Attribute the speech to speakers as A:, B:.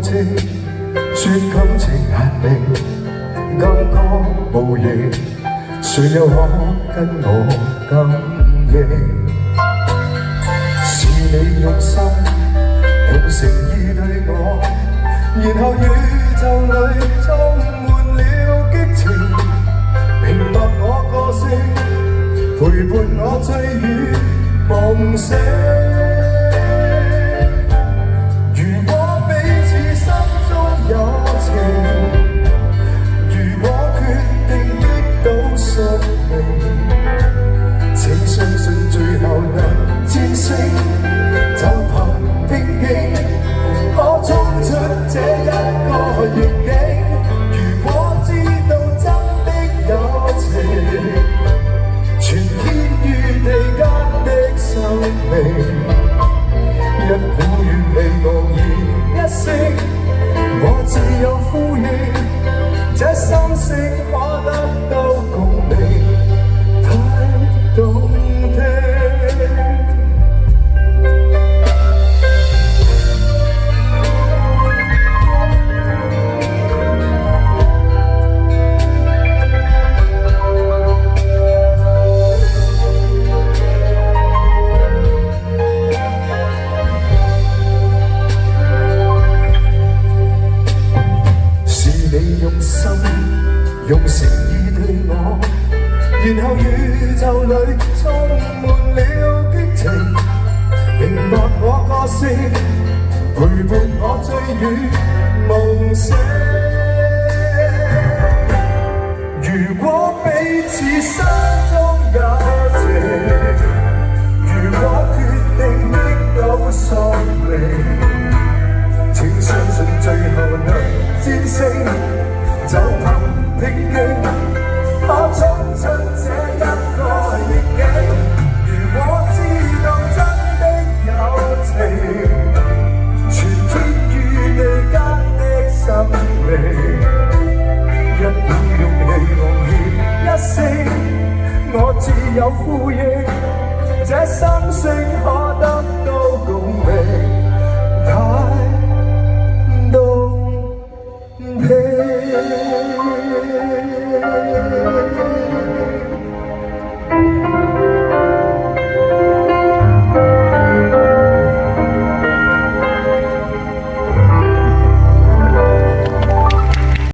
A: 情，说感情难明，感觉无形，谁又可跟我感应？是你用心，用诚意对我，然後宇宙裏充滿了激情，明白我個性，陪伴我醉與夢醒。如果彼此心中有情，如果決定擊倒宿命，請相信最後能戰勝，就憑拼勁可衝出這一個逆境。如果知道真的友情，全天與地間的生命，一股怨氣茫然一息，我只有呼應，這心聲可得到共鳴，太動聽。用心用誠意對我，然後宇宙裏充滿了激情，明白我個性，陪伴我醉與夢醒。如果彼此心中有情，如果決定擊倒宿命，請相信最後能戰勝，就憑拼勁可衝出這一個逆境。如果知道真的友情，全天與地間的生命，一股勇氣昂然一息，我只有呼應，這心聲可得到共鳴，太動聽。